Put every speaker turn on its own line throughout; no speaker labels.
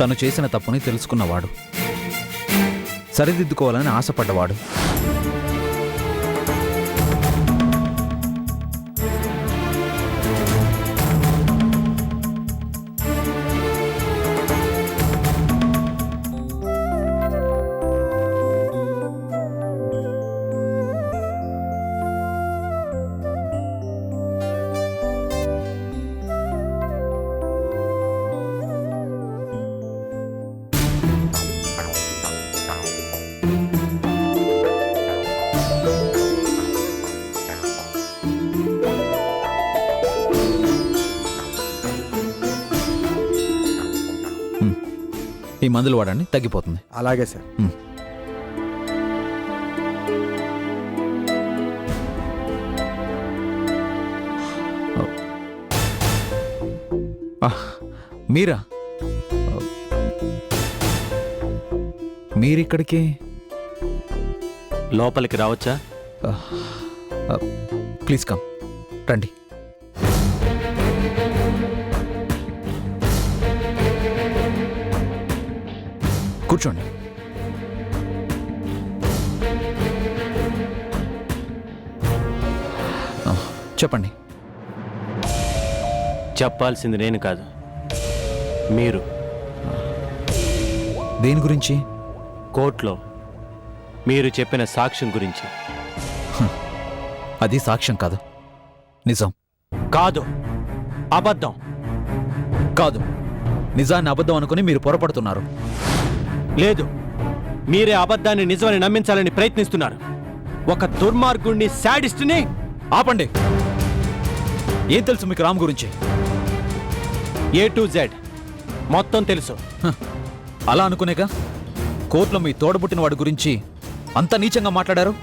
తను చేసిన తప్పుని తెలుసుకున్నవాడు, సరిదిద్దుకోవాలని ఆశపడ్డవాడు. ఈ మందులు వాడండి, తగ్గిపోతుంది.
అలాగే సార్.
మీరా? మీరిక్కడికి
లోపలికి రావచ్చా?
ప్లీజ్ కమ్, రండి. కూర్చోండి. చెప్పండి.
చెప్పాల్సింది నేను కాదు, మీరు.
దేని గురించి?
కోర్టులో మీరు చెప్పిన సాక్ష్యం గురించి.
అది సాక్ష్యం కాదు, నిజం.
కాదు, అబద్ధం.
కాదు, నిజాన్ని అబద్ధం అనుకుని మీరు పొరపడుతున్నారు.
లేదు, మీరే అబద్ధాన్ని నిజమని నమ్మించాలని ప్రయత్నిస్తున్నారు. ఒక దుర్మార్గుణ్ణి, శాడిస్ట్ని.
ఆపండి. ఏం తెలుసు మీకు రామ్ గురించి?
A to Z మొత్తం తెలుసు.
అలా అనుకునేగా కోర్టులో మీ తోడబుట్టిన వాడి గురించి అంత నీచంగా మాట్లాడారు,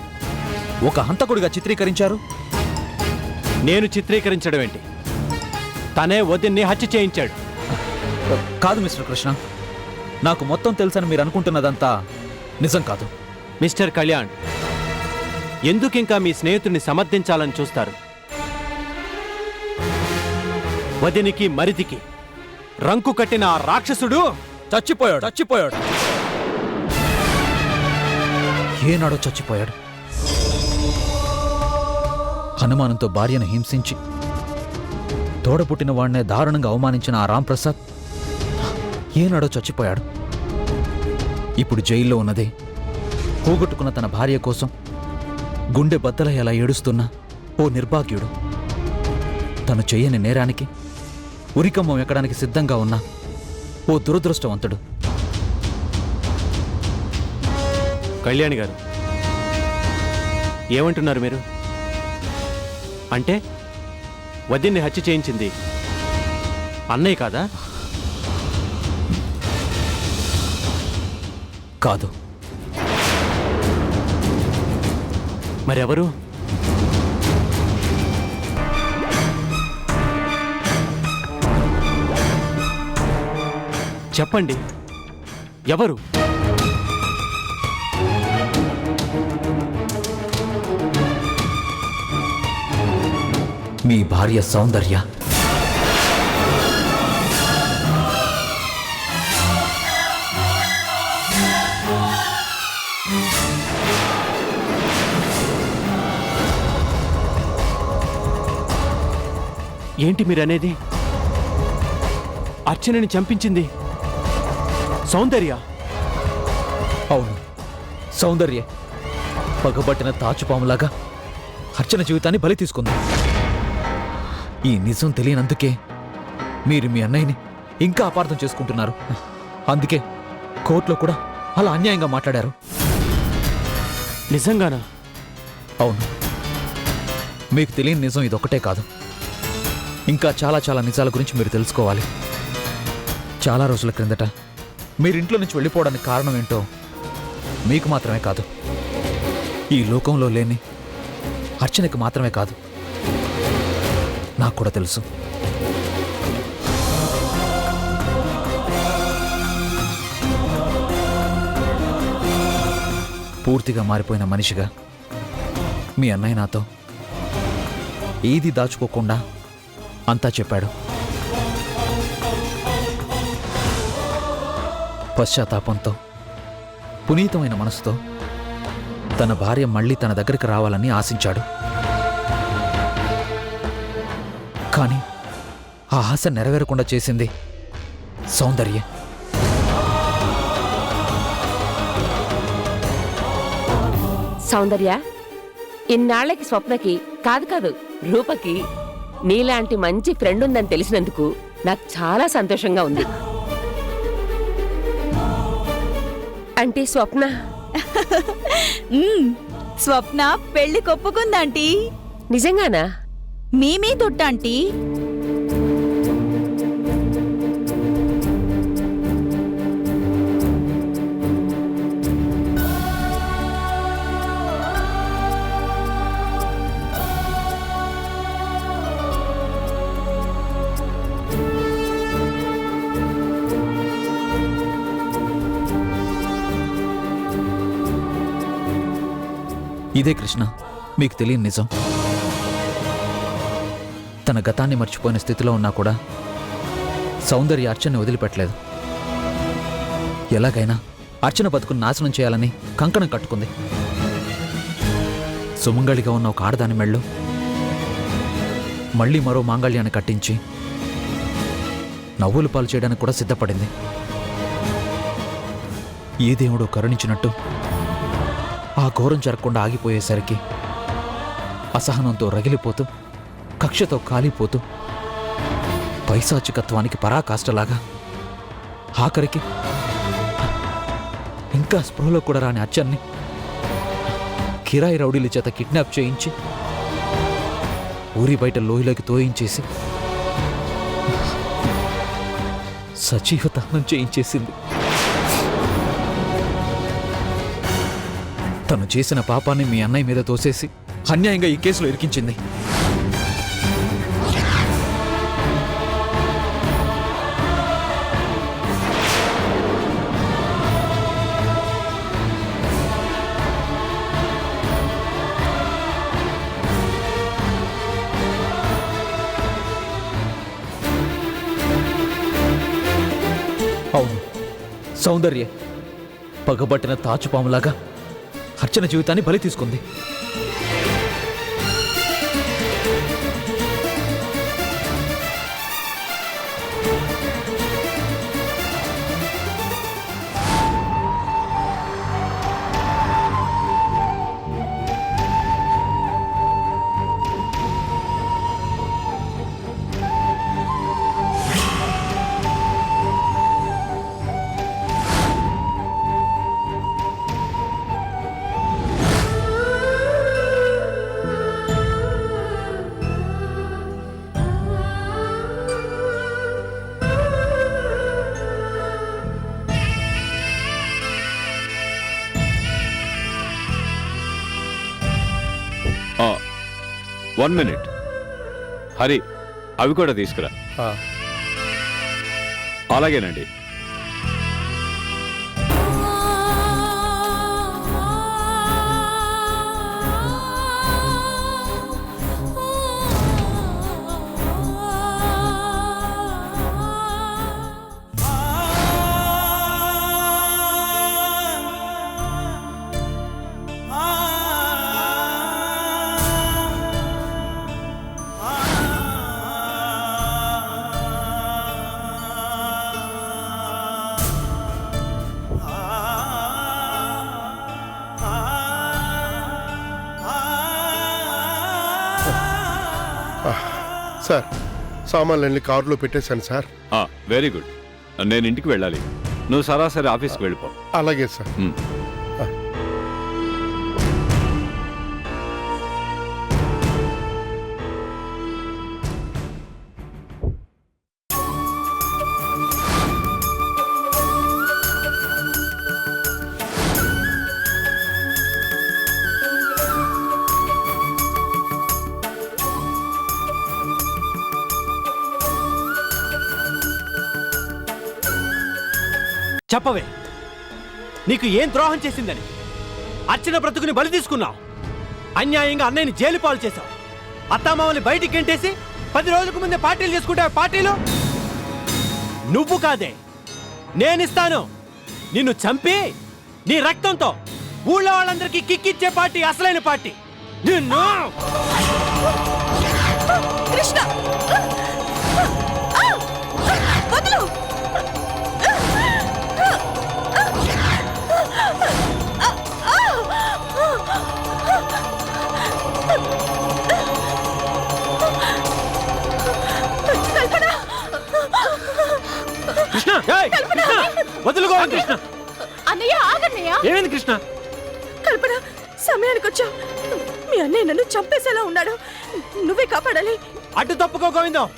ఒక హంతకుడిగా చిత్రీకరించారు.
నేను చిత్రీకరించడం ఏంటి? తనే వదిన్ని హత్య చేయించాడు.
కాదు మిస్టర్ కృష్ణ, నాకు మొత్తం తెలుసని మీరు అనుకుంటున్నదంతా నిజం కాదు.
మిస్టర్ కళ్యాణ్, ఎందుకింకా మీ స్నేహితుడిని సమర్థించాలని చూస్తారు? వదినికి మరిదికి రంకు కట్టిన ఆ రాక్షసుడు
చచ్చిపోయాడు. ఏనాడో చచ్చిపోయాడు. అనుమానంతో భార్యను హింసించి తోడపుట్టిన వాడినే దారుణంగా అవమానించిన ఆ రాంప్రసాద్ ఏనాడో చచ్చిపోయాడు. ఇప్పుడు జైల్లో ఉన్నదే పోగొట్టుకున్న తన భార్య కోసం గుండె బద్దలయ్యేలా ఏడుస్తున్న ఓ నిర్భాగ్యుడు. తను చెయ్యని నేరానికి ఉరికమ్మం ఎక్కడానికి సిద్ధంగా ఉన్న ఓ దురదృష్టవంతుడు.
కళ్యాణి గారు, ఏమంటున్నారు మీరు? అంటే వదిన్ని హత్య చేయించింది అన్నయ్య కాదా?
కాదు.
మరెవరు? చెప్పండి, ఎవరు?
మీ భార్య సౌందర్య.
ఏంటి మీరనేది? అర్చనని చంపించింది సౌందర్య?
అవును, సౌందర్య పగబట్టిన తాచుపాములాగా అర్చన జీవితాన్ని బలి తీసుకుంది. ఈ నిజం తెలియనందుకే మీరు మీ అన్నయ్యని ఇంకా అపార్థం చేసుకుంటున్నారు. అందుకే కోర్టులో కూడా అలా అన్యాయంగా మాట్లాడారు.
నిజంగానా?
అవును. మీకు తెలియని నిజం ఇదొక్కటే కాదు, ఇంకా చాలా చాలా నిజాల గురించి మీరు తెలుసుకోవాలి. చాలా రోజుల క్రిందట మీరింట్లో నుంచి వెళ్ళిపోవడానికి కారణం ఏంటో మీకు మాత్రమే కాదు, ఈ లోకంలో లేని అర్చనకి మాత్రమే కాదు, నాకు కూడా తెలుసు. పూర్తిగా మారిపోయిన మనిషిగా మీ అన్నయ్య నాతో ఏది దాచుకోకుండా అంతా చెప్పాడు. పశ్చాత్తాపంతో పునీతమైన మనసుతో తన భార్య మళ్ళీ తన దగ్గరికి రావాలని ఆశించాడు. కానీ ఆ ఆశ నెరవేరకుండా చేసింది సౌందర్య.
సౌందర్య, ఇన్నాళ్లకి స్వప్నకి కాదు రూపకి నీలాంటి మంచి ఫ్రెండ్ ఉందని తెలిసినందుకు నాకు చాలా సంతోషంగా ఉంది. అంటే స్వప్న
స్వప్న పెళ్లి కొప్పుకుందాంటీ.
నిజంగానా?
మేమే తొట్టాంటీ.
ఇదే కృష్ణ మీకు తెలియని నిజం. తన గతాన్ని మర్చిపోయిన స్థితిలో ఉన్నా కూడా సౌందర్య అర్చనని వదిలిపెట్టలేదు. ఎలాగైనా అర్చన బతుకుని నాశనం చేయాలని కంకణం కట్టుకుంది. సుమంగళిగా ఉన్న ఒక ఆడదాని మెళ్ళు మళ్ళీ మరో మాంగళ్యాన్ని కట్టించి నవ్వులు పాలు చేయడానికి కూడా సిద్ధపడింది. ఏ దేవుడో కరుణించినట్టు ఆ ఘోరం జరగకుండా ఆగిపోయేసరికి అసహనంతో రగిలిపోతూ, కక్షతో కాలిపోతూ, పైశాచికత్వానికి పరాకాష్టలాగా ఆఖరికి ఇంకా స్పృహలో కూడా రాని అచ్చన్ని కిరాయి రౌడీల చేత కిడ్నాప్ చేయించి ఊరి బయట లోయలోకి తోయించేసి సజీవ దహనం చేయించేసింది. తను చేసిన పాపాన్ని మీ అన్నయ్య మీద తోసేసి అన్యాయంగా ఈ కేసులో ఇరికించింది. అవును, సౌందర్య పగబట్టిన తాచుపాములాగా అర్చన జీవితాన్ని బలి తీసుకుంది.
వన్ మినిట్ హరి, అవి కూడా తీసుకురా. అలాగేనండి.
సార్, సామాన్లన్నీ కారులో పెట్టేశాను సార్.
Very good. నేను ఇంటికి వెళ్ళాలి. నువ్వు సరాసరి ఆఫీస్కి వెళ్ళిపో.
అలాగే సార్.
చెప్పవే, నీకు ఏం ద్రోహం చేసిందని అర్చన బ్రతుకుని బలి తీసుకున్నావు. అన్యాయంగా అన్నయ్యని జైలు పాలు చేశావు. అత్తామామని బయటికి గెంటేసి 10 రోజులకు ముందే పార్టీలు చేసుకుంటావు. పార్టీలు నువ్వు కాదే, నేనిస్తాను. నిన్ను చంపి నీ రక్తంతో ఊళ్ళో వాళ్ళందరికీ కిక్కిచ్చే పార్టీ అసలైన పార్టీ. నిన్ను
కృష్ణ వదులు.
కృష్ణ, ఏయ్, కృష్ణ, వదులుకో కృష్ణ.
అన్నయ్య ఆగన్నయ్య.
ఏమైంది కృష్ణ?
కల్పన సమయానికి వచ్చా. మీ అన్నయ్య నన్ను చంపేసేలా ఉన్నాడు. నువ్వే కాపాడాలి.
అడ్డు తప్పుకో గోవిందం.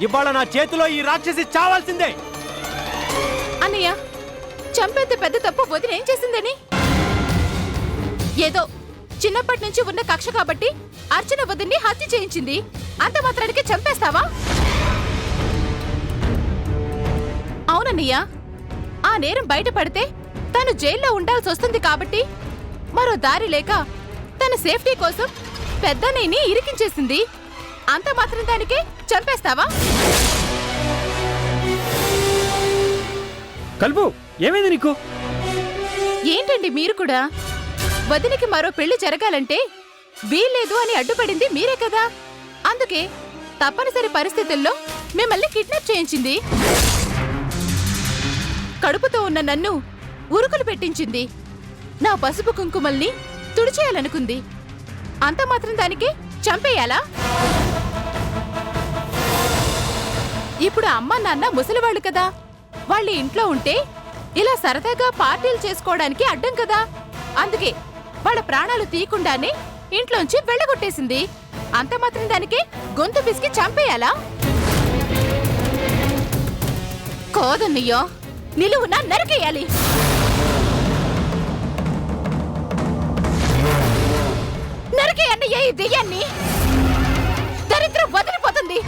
ఇవాళ నా చేతిలో ఈ రాక్షసి చావాల్సిందే.
అన్నయ్య, చంపేంత పెద్ద తప్పు వదిన ఏం చేసిందని? ఏదో చిన్నప్పటి నుంచి ఉన్న కక్ష కాబట్టి అర్చన వదిన్ని హత్య చేయించింది. అంత మాత్రానికి చంపేస్తావా? అవునన్నయ్య, ఆ నేరం బయటపడితే తను జైల్లో ఉండాల్సి వస్తుంది కాబట్టి మరో దారి లేక తన సేఫ్టీ కోసం పెద్దన్నయ్యని ఇరికించేసింది. అంత మాత్రం దానికే చంపేస్తావా?
కల్పు, ఏమైంది నీకు?
ఏంటండి మీరు కూడా? వదినికి మరో పెళ్లి జరగాలంటే వీల్లేదు అని అడ్డుపడింది మీరే కదా. అందుకే తప్పనిసరి పరిస్థితుల్లో మిమ్మల్ని కిడ్నాప్ చేయించింది. కడుపుతో ఉన్న నన్ను ఉరుకులు పెట్టించింది. నా పసుపు కుంకుమల్ని తుడిచేయాలనుకుంది. అంత మాత్రం దానికి చంపేయాలా? ఇప్పుడు అమ్మ నాన్న ముసలివాళ్ళు కదా. వాళ్ళ ఇంట్లో ఉంటే ఇలా సరదాగా పార్టీలు చేసుకోవడానికి అడ్డం కదా. అందుకే వాళ్ళ ప్రాణాలు తీయకుండానే ఇంట్లోంచి వెళ్ళగొట్టేసింది. అంత మాత్రం దానికి గొంతు పిసికి చంపేయాలా? కోదన్నయ్యో, నిలువున నరికేయాలి. నరికేయన్నయ్య ఈ దెయ్యాన్ని. దరిద్రం వదిలిపోతుంది.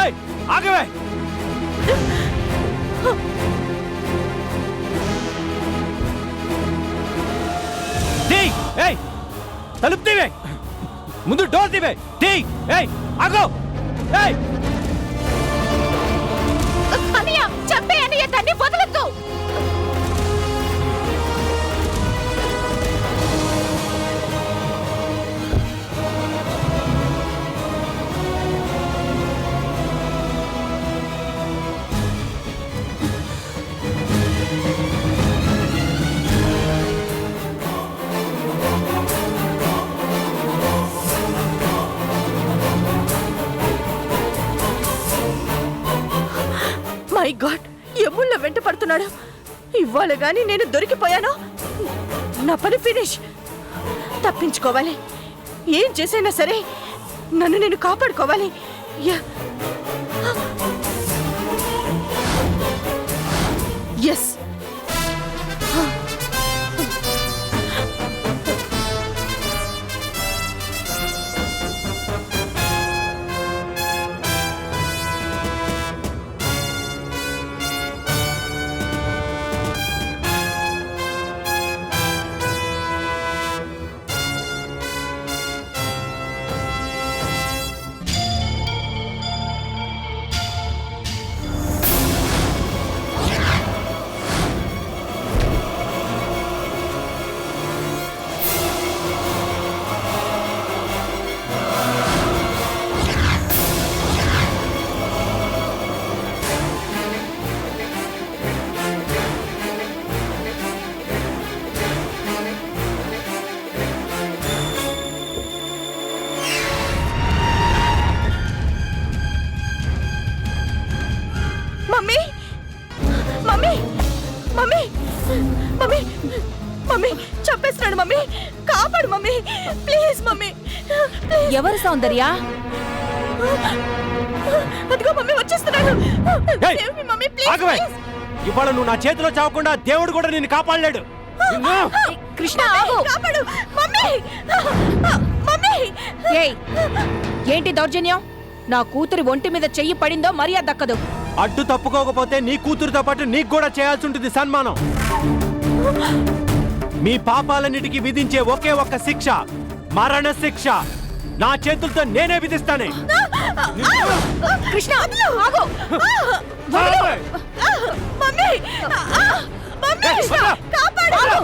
ఏయ్, ఆగవే. ఏయ్, తలుపు తీవే. ముందు డోర్ తీవే. ఏయ్, ఆగో. ఏయ్,
అన్నయ్య, చంపే అన్నయ్య, దాన్ని వదలొద్దు.
మై గాడ్, ఎముళ్ళ వెంట పడుతున్నాడు. ఇవాళ గాని నేను దొరికిపోయాను, నా పని ఫినిష్. తప్పించుకోవాలి. ఏం చేసైనా సరే నన్ను నేను కాపాడుకోవాలి. Yes. Mummy, mummy, mummy, mummy, mummy, చంపేస్తున్నాడు మమ్మీ. కాపాడు మమ్మీ, ప్లీజ్ మమ్మీ.
ఎవరు సౌందర్య?
అదిగో మమ్మీ వచ్చేస్తున్నాడు.
ఏయ్,
Save me, మమ్మీ,
ఆగవే.
ప్లీజ్.
ఇవాళ నువ్వు నా చేతిలో చావకుండా దేవుడు కూడా నిన్ను కాపాడలేడు. నిన్ను.
కృష్ణ, ఆగు.
కాపాడు మమ్మీ. మమ్మీ,
ఏయ్, ఏంటి దౌర్జన్యం? నా కూతురి ఒంటి మీద చెయ్యి పడిందో మర్యాద దక్కదు.
అడ్డు తప్పుకోకపోతే నీ కూతురుతో పాటు నీకు కూడా చేయాల్సి ఉంటుంది సన్మానం. మీ పాపాలన్నిటికీ విధించే ఒకే ఒక్క శిక్ష మరణ శిక్ష నా చేతులతో నేనే విధిస్తానే.
కృష్ణ ఆగు! మమ్మీ! మమ్మీ! కాపాడు!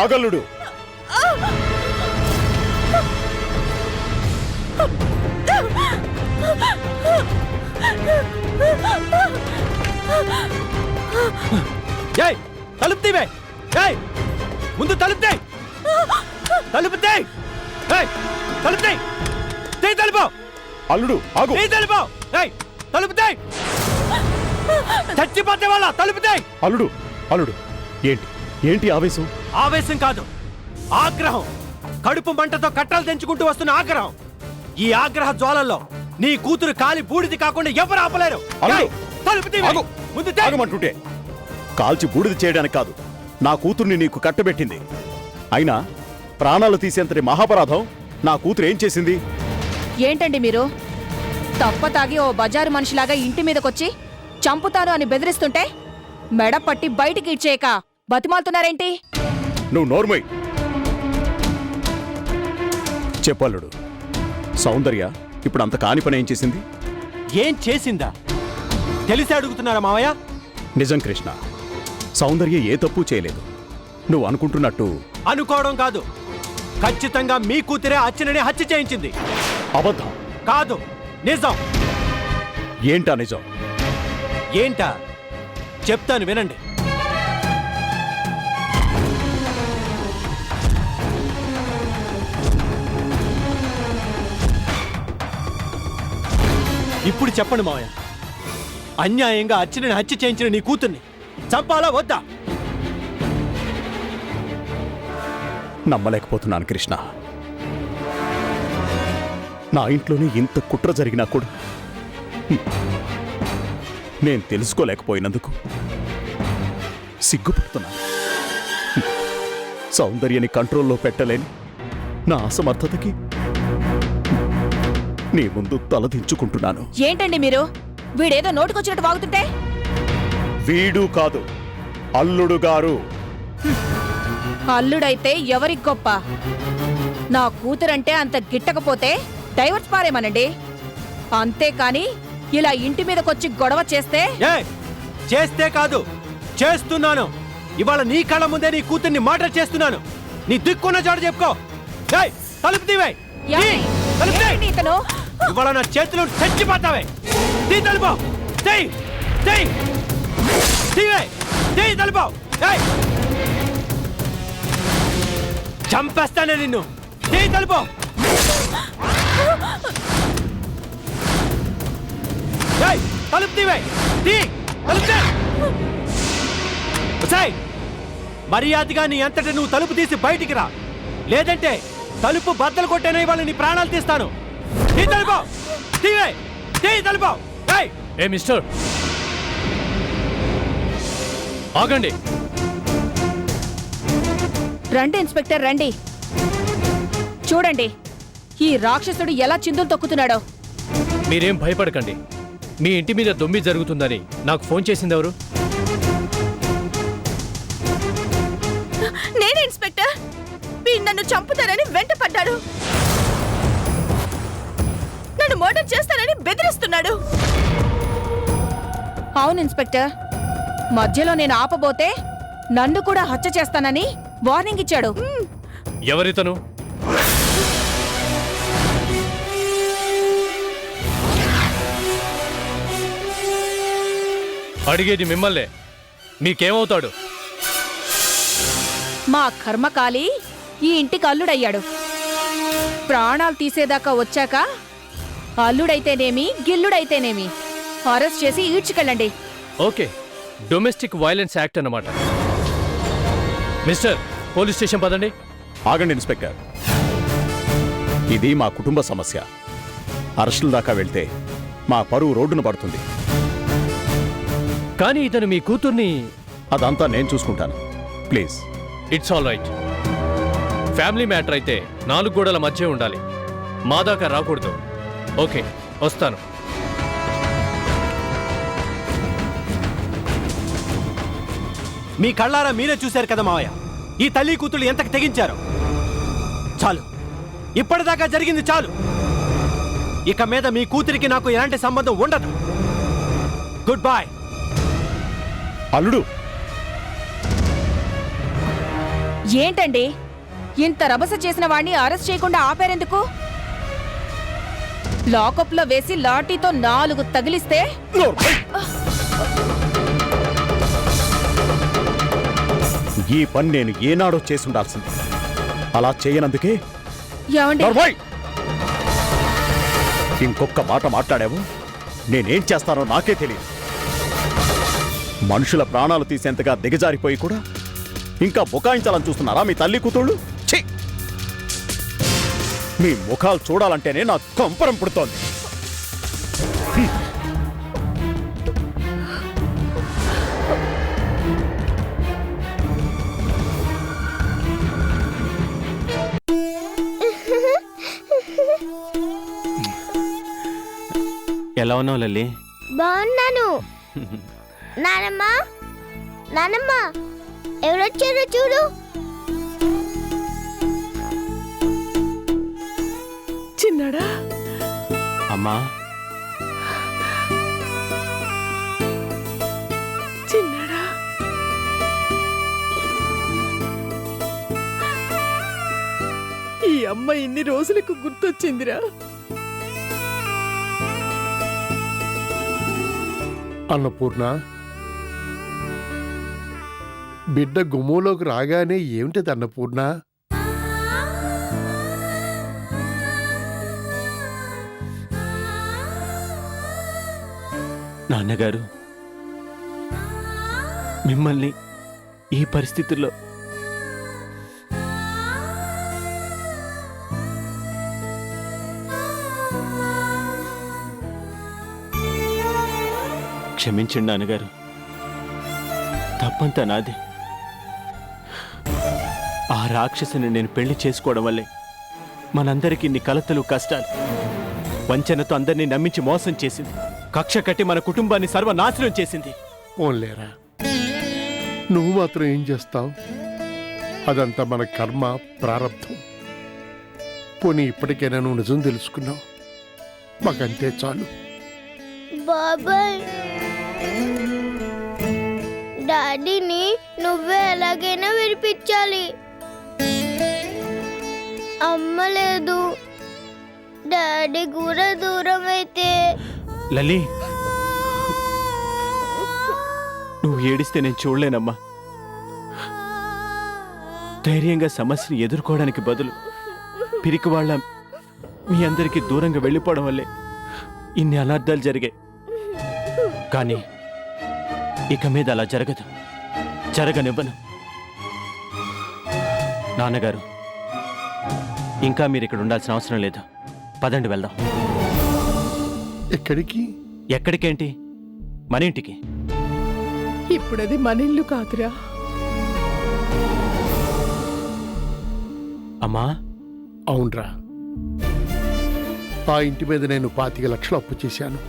ఆగల్లుడు
ఏయ్ తలుపు తీవే. ఏయ్ ముందు తలుపు తీయ్. తలుపు తీయ్. ఏయ్ తలుపు తీయ్. తీయ్ తలుపు.
అల్లుడు ఆగు
తీయ్ తలుపు. ఏయ్ తలుపు తీయ్. చచ్చిపోతే వాళ్ళ తలుపు తీయ్.
అల్లుడు అల్లుడు ఏంటి ఏంటి ఆవేశం?
ఆవేశం కాదు, ఆగ్రహం. కడుపు మంటతో కట్టాలు తెంచుకుంటూ వస్తున్న ఆగ్రహం. ఈ ఆగ్రహ జ్వాలల్లో నీ కూతురు కాలి బూడిది కాకుండా ఎవరు ఆపలేరు.
అల్లుడు!
ఏయ్, తలుపు తీయ్.
ఆగు!
ముందు తీయ్.
ఆగమంటుంటే కాల్చి బూడిద చేయడానికి కాదు, నా కూతుర్ని నీకు కట్టబెట్టింది. అయినా ప్రాణాలు తీసేంతటి మహాపరాధం నా కూతురు ఏం చేసింది?
ఏంటండి మీరు తప్ప తాగి ఓ బజారు మనిషిలాగా ఇంటి మీదకొచ్చి చంపుతాను అని బెదిరిస్తుంటే మెడ పట్టి బయటికి ఇచ్చేయక బతిమాలుతున్నారేంటి?
నువ్వు నోర్మై చెప్పల్లుడు. సౌందర్య ఇప్పుడు అంత కాని పని ఏం చేసింది?
ఏం చేసిందా తెలిసి అడుగుతున్నారా మావయ్య?
నిజం కృష్ణ, సౌందర్య ఏ తప్పు చేయలేదు. నువ్వు అనుకుంటున్నట్టు
అనుకోవడం కాదు, ఖచ్చితంగా మీ కూతురే అచ్చనని హత్య చేయించింది.
అబద్ధం.
కాదు, నిజం.
ఏంటా నిజం?
ఏంటా చెప్తాను వినండి. ఇప్పుడు చెప్పండి మావయ్య, అన్యాయంగా అచ్చనని హత్య చేయించిన నీ కూతుర్ని చంపాలా వద్దా?
నమ్మలేకపోతున్నాను కృష్ణ. నా ఇంట్లోనే ఇంత కుట్ర జరిగినా కూడా నేను తెలుసుకోలేకపోయినందుకు సిగ్గుపడుతున్నాను. సౌందర్యని కంట్రోల్లో పెట్టలేని నా అసమర్థతకి నీ ముందు తలదించుకుంటున్నాను.
ఏంటండి మీరు వీడేదో నోటుకొచ్చినట్టు వాగుతుంటే?
వీడు కాదు, అల్లుడు గారు.
అల్లుడైతే ఎవరికి గొప్ప? నా కూతురంటే అంత గిట్టకపోతే డైవర్స్ పారేమనండి. అంతేకాని ఇలా ఇంటి మీదకొచ్చి గొడవ చేస్తే
చేస్తే కాదు, చేస్తున్నాను. ఇవాళ నీ కళ్ళ ముందే నీ కూతుర్ని మర్డర్ చేస్తున్నాను. నీ దిక్కున్న చోట చెప్పుకో. తలుపు తీవే.
ఏంటి ఇతను?
ఇవాళ నా చేతిలో చచ్చిపోతావే. తీ తలుపు. తలుపు. చంపేస్తానే నిన్ను. తీ తలుపు. తలుపు తీవే. మర్యాదగా నీ అంతటా నువ్వు తలుపు తీసి బయటికి రా, లేదంటే తలుపు బద్దలు కొట్టేనే ఇవాళ నీ ప్రాణాలు తీస్తాను. తీ తలుపు. తీవే. తీ తలుపు.
ఏ మిస్టర్, ఆగండి.
రండి ఇన్స్పెక్టర్, రండి. చూడండి ఈ రాక్షసుడు ఎలా చిందులు తొక్కుతున్నాడో.
మీరేం భయపడకండి. మీ ఇంటి మీద దొమ్మి జరుగుతుందని నాకు ఫోన్ చేసింది ఎవరు?
నేనే ఇన్స్పెక్టర్. వీడు నన్ను చంపుతారని వెంట పడ్డాడు. నన్ను మర్డర్ చేస్తారని బెదిరిస్తున్నాడు.
అవును ఇన్స్పెక్టర్, మధ్యలో నేను ఆపబోతే నన్ను కూడా హత్య చేస్తానని వార్నింగ్ ఇచ్చాడు.
ఎవరితను? అడిగేది మిమ్మల్నే. మీకేమవుతాడు?
మా కర్మకాలి ఈ ఇంటికి అల్లుడయ్యాడు. ప్రాణాలు తీసేదాకా వచ్చాక అల్లుడైతేనేమి గిల్లుడైతేనేమి అరెస్ట్ చేసి ఈడ్చుకెళ్ళండి.
ఓకే, డొమెస్టిక్ వైలెన్స్ యాక్ట్ అన్నమాట. మిస్టర్, పోలీస్ స్టేషన్ పదండి.
ఆగండి ఇన్స్పెక్టర్, ఇది మా కుటుంబ సమస్య. అరెస్టుల దాకా వెళ్తే మా పరువు రోడ్డున పడుతుంది.
కానీ ఇతను మీ కూతుర్ని...
అదంతా నేను చూసుకుంటాను, please.
It's all right. Family matter అయితే 4 గోడల మధ్య ఉండాలి, మా దాకా రాకూడదు. ఓకే, వస్తాను.
మీ కళ్ళారా మీరే చూశారు కదా మావయ్య, ఈ తల్లి కూతుళ్ళు ఎంతకు తెగించారు. చాలు, ఇప్పటిదాకా జరిగింది చాలు. ఇక మీద మీ కూతురికి నాకు ఎలాంటి సంబంధం ఉండదు. Good bye.
అల్లుడు,
ఏంటండి ఇంత రభస చేసిన వాణ్ణి అరెస్ట్ చేయకుండా ఆపారెందుకు? లాకప్లో వేసి లాఠీతో 4 తగిలిస్తే
ఈ పని నేను ఏనాడో చేసుండాల్సింది. అలా చేయనందుకే
ఏమండి
నర్మయ్! ఇంకొక్క మాట మాట్లాడావు, నేనేం చేస్తానో నాకే తెలియదు. మనుషుల ప్రాణాలు తీసేంతగా దిగజారిపోయి కూడా ఇంకా బుకాయించాలని చూస్తున్నారా మీ తల్లి కూతుళ్ళు? ఛీ! మీ ముఖాలు చూడాలంటేనే నాకు కంపరం పుడుతోంది.
ఎలా ఉన్నావు లల్లి?
బాగున్నాను. నానమ్మ, నానమ్మ, ఎవరొచ్చారో చూడు.
చిన్నడా,
అమ్మా,
చిన్నడా, ఈ అమ్మ ఇన్ని రోజులకు గుర్తొచ్చిందిరా.
అన్నపూర్ణ, బిడ్డ గుమ్మంలోకి రాగానే ఏమిటది అన్నపూర్ణ?
నాన్నగారు, మిమ్మల్ని ఈ పరిస్థితుల్లో క్షమించండి నాన్నగారు, తప్పంతా నాది. ఆ రాక్షసుని నేను పెళ్లి చేసుకోవడం వల్లే మనందరికీ ఇన్ని కలతలు, కష్టాలు. వంచనతో అందరినీ నమ్మించి మోసం చేసింది, కక్ష కట్టి మన కుటుంబాన్ని సర్వనాశనం చేసింది.
పోన్లేరా, నువ్వు మాత్రం ఏం చేస్తావు? అదంతా మన కర్మ, ప్రారంధం. పోనీ ఇప్పటికైనా నువ్వు నిజం తెలుసుకున్నావు, మాకంతే చాలు.
బాబాయ్, డాడీని నువ్వే ఎలాగైనా విడిపించాలి. అమ్మ లేదు, డాడీ కూడా దూరం అయితే.
లలి, నువ్వు ఏడిస్తే నేను చూడలేనమ్మా. ధైర్యంగా సమస్యను ఎదుర్కోవడానికి బదులు పిరికి వాళ్ళ మీ అందరికీ దూరంగా వెళ్ళిపోవడం వల్లే ఇన్ని అనర్థాలు జరిగాయి. కానీ ఇక మీద అలా జరగదు, జరగనివ్వను. నాన్నగారు, ఇంకా మీరు ఇక్కడ ఉండాల్సిన అవసరం లేదు. పదండి, వెళ్దాం.
ఎక్కడికి?
ఎక్కడికేంటి, మన ఇంటికి.
ఇప్పుడది మన ఇల్లు కాదురా.
అమ్మా,
అవునరా, ఆ ఇంటి మీద నేను 25 లక్షలు అప్పు చేశాను.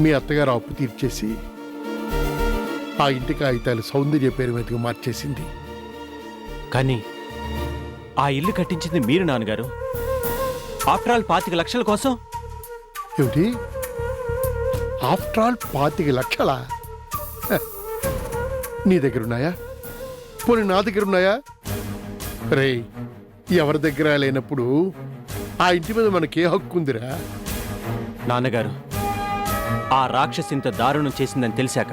మీ అత్తగారు అప్పు తీర్చేసి ఆ ఇంటి కాగితాలు సౌందర్య పేరు మీదకి మార్చేసింది.
కానీ ఆ ఇల్లు కట్టించింది మీరు నాన్నగారు. ఆఫ్టర్ ఆల్ 25 లక్షల కోసం.
ఏమిటి? After all 25 లక్షలా? హ, నీ దగ్గరున్నాయా? పోనీ నా దగ్గరున్నాయా? రే, ఎవరి దగ్గర లేనప్పుడు ఆ ఇంటి మీద మనకే హక్కు ఉందిరా?
నాన్నగారు, ఆ రాక్షసి ఇంత దారుణం చేసిందని తెలిసాక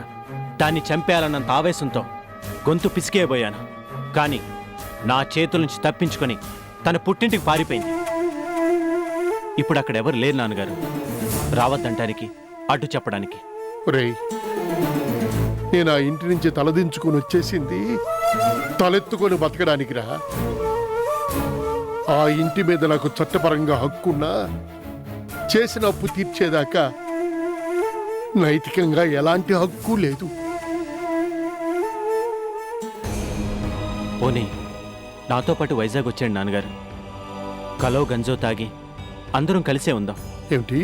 దాన్ని చంపేయాలన్నంత ఆవేశంతో గొంతు పిసికేయబోయాను. కానీ నా చేతుల నుంచి తప్పించుకొని తన పుట్టింటికి పారిపోయింది. ఇప్పుడు అక్కడ ఎవరు లేరు నాన్నగారు, రావద్దంటానికి, అడ్డు చెప్పడానికి.
రే, నేను ఆ ఇంటి నుంచి తలదించుకొని వచ్చేసింది తలెత్తుకొని బతకడానికి రా. ఆ ఇంటి మీద నాకు చట్టపరంగా హక్కున్నా చేసిన అప్పు తీర్చేదాకా నైతికంగా ఎలాంటి హక్కు లేదు.
పోనీ నాతో పాటు వైజాగ్ వచ్చాడు నాన్నగారు. కలో గంజో తాగి అందరం కలిసే ఉందాం.
ఏమిటి?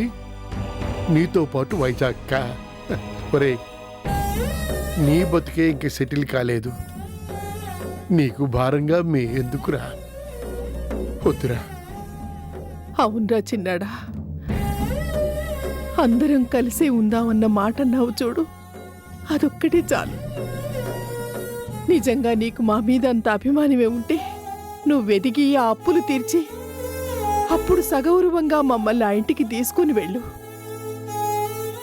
నీతో పాటు వైజాగ్? ఒరే, నీ బతుకే ఇంక సెటిల్ కాలేదు, నీకు భారంగా మే ఎందుకురా? వద్దురా.
అవునరా చిన్నాడా, అందరం కలిసి ఉందామన్న మాట అన్నావు చూడు, అదొక్కటే చాలు. నిజంగా నీకు మా మీద అంత అభిమానమే ఉంటే నువ్వెదిగి ఆ అప్పులు తీర్చి అప్పుడు సగౌరవంగా మమ్మల్ని ఆ ఇంటికి తీసుకుని వెళ్ళు.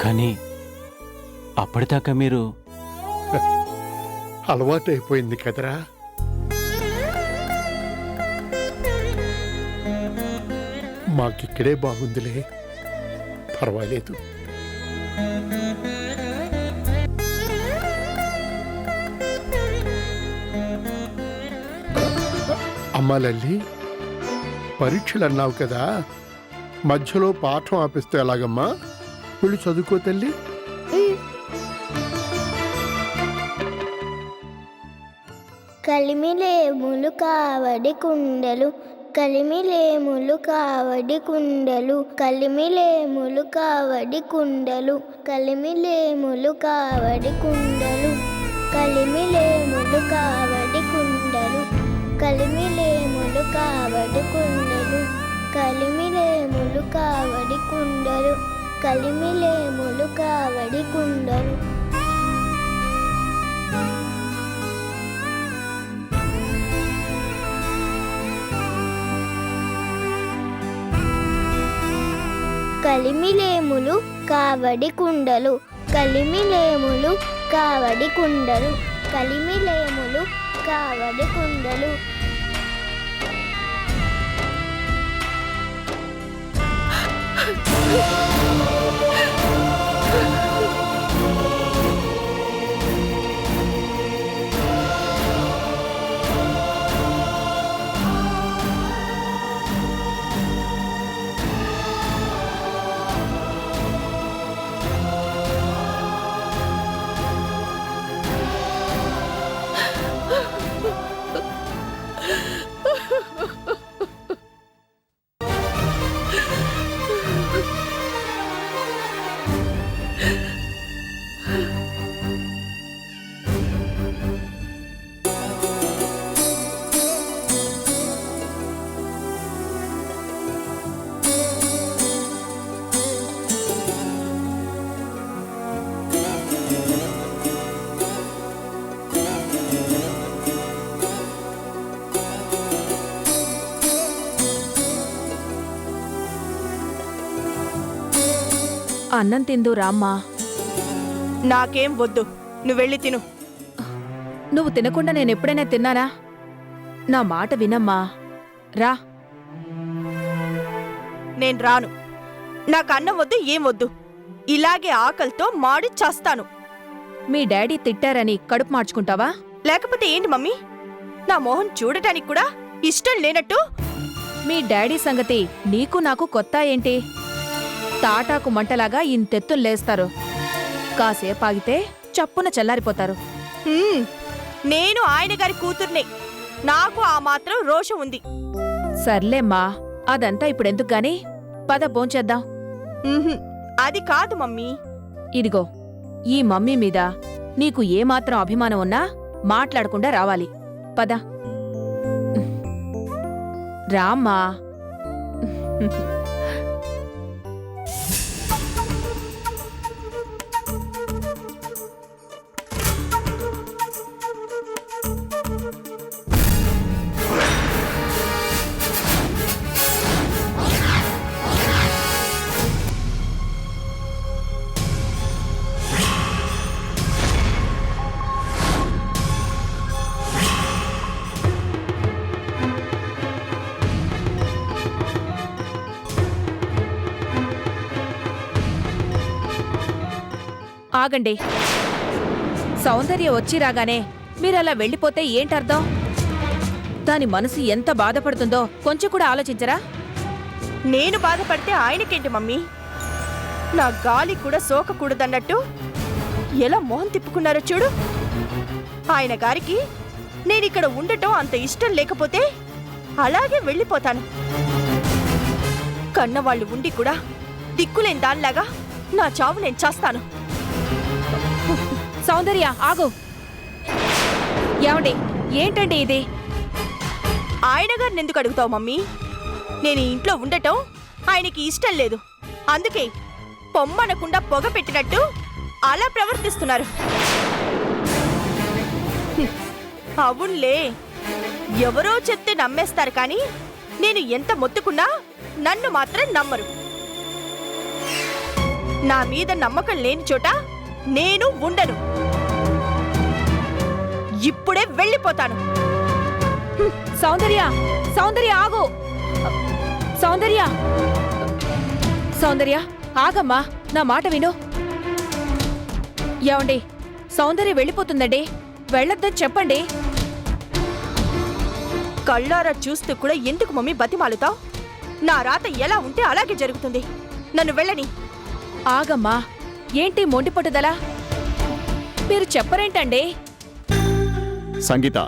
కానీ అప్పటిదాకా మీరు
అలవాటైపోయింది కదరా. మాకిక్కడే బాగుందిలే, పర్వాలేదు. అమ్మా లల్లి, పరీక్షలు అన్నావు కదా, మధ్యలో పాఠం ఆపిస్తే ఎలాగమ్మా? వీళ్ళు చదువుకో తల్లి.
కలిమిలేములు కావడి కుండలు, కలిమిలేములు కావడి కుండలు, కలిమిలేములు కావడి కుండలు, కలిమిలేములు కావడి కుండలు, కలిమిలేములు కావడి కుండలు, కలిమిలేములు కావడి కుండలు, కలిమిలేములు కావడి కుండలు, కలిమిలేములు కావడి కుండలు. కలిమిలేములు కావడి కుండలు, కలిమిలేములు కావడి కుండలు, కలిమిలేములు కావడి కుండలు.
అన్నం తిందు రామ్మా.
నాకేం వద్దు, నువ్వు వెళ్ళి తిను.
నువ్వు తినకుండా నేనెప్పుడైనా తిన్నానా? నా మాట వినమ్మా, రా.
నేను రాను. నాకు అన్నం వద్దు, ఏం వద్దు. ఇలాగే ఆకలితో మాడి చస్తాను.
మీ డాడీ తిట్టారని కడుపు మార్చుకుంటావా?
లేకపోతే ఏంటి మమ్మీ, నా మొహం చూడటానికి కూడా ఇష్టం లేనట్టు?
మీ డాడీ సంగతి నీకు నాకు కొత్త ఏంటి? తాటాకు మంటలాగా ఇంతెత్తులు లేస్తారు, కాసేపాగితే చప్పున చల్లారిపోతారు.
నేను ఆయన గారి కూతుర్నే, నాకు ఆ మాత్రం రోషం ఉంది.
సర్లేమ్మా, అదంతా ఇప్పుడెందుకు గాని, పద భోంచేద్దాం.
అది కాదు మమ్మీ.
ఇదిగో, ఈ మమ్మీ మీద నీకు ఏమాత్రం అభిమానం ఉన్నా మాట్లాడకుండా రావాలి. పద రామ్మా. ఆగండి. సౌందర్య వచ్చి రాగానే మీరలా వెళ్ళిపోతే ఏంటర్థం? దాని మనసు ఎంత బాధపడుతుందో కొంచెం కూడా ఆలోచించరా?
నేను బాధపడితే ఆయనకేంటి మమ్మీ? నా గాలి కూడా సోకకూడదన్నట్టు ఎలా మొహం తిప్పుకున్నారో చూడు. ఆయన గారికి నేనిక్కడ ఉండటం అంత ఇష్టం లేకపోతే అలాగే వెళ్ళిపోతాను. కన్నవాళ్ళు ఉండి కూడా దిక్కులేని దానిలాగా నా చావు నేను చేస్తాను.
సౌందర్య ఆగు. ఏమండి, ఏంటండి ఇది?
ఆయన గారిని ఎందుకు అడుగుతావు మమ్మీ? నేను ఈ ఇంట్లో ఉండటం ఆయనకి ఇష్టం లేదు. అందుకే పొమ్మనకుండా పొగ పెట్టినట్టు అలా ప్రవర్తిస్తున్నారు. అవునులే, ఎవరో చెప్తే నమ్మేస్తారు కానీ నేను ఎంత మొత్తుకున్నా నన్ను మాత్రం నమ్మరు. నా మీద నమ్మకం లేని చోట నేను ఉండను. ఇప్పుడే వెళ్ళిపోతాను.
సౌందర్య, సౌందర్య ఆగు. సౌందర్య, సౌందర్య ఆగమ్మా, నా మాట విను. ఏమండి, సౌందర్య వెళ్ళిపోతుందండి, వెళ్ళొద్దని చెప్పండి.
కళ్ళారా చూస్తూ కూడా ఎందుకు మమ్మీ బతిమాలుతావు? నా రాత ఎలా ఉంటే అలాగే జరుగుతుంది. నన్ను వెళ్ళని.
ఆగమ్మా, ఏంటి మొండి పట్టుదల? మీరు చెప్పరేంటండి?
సంగీత,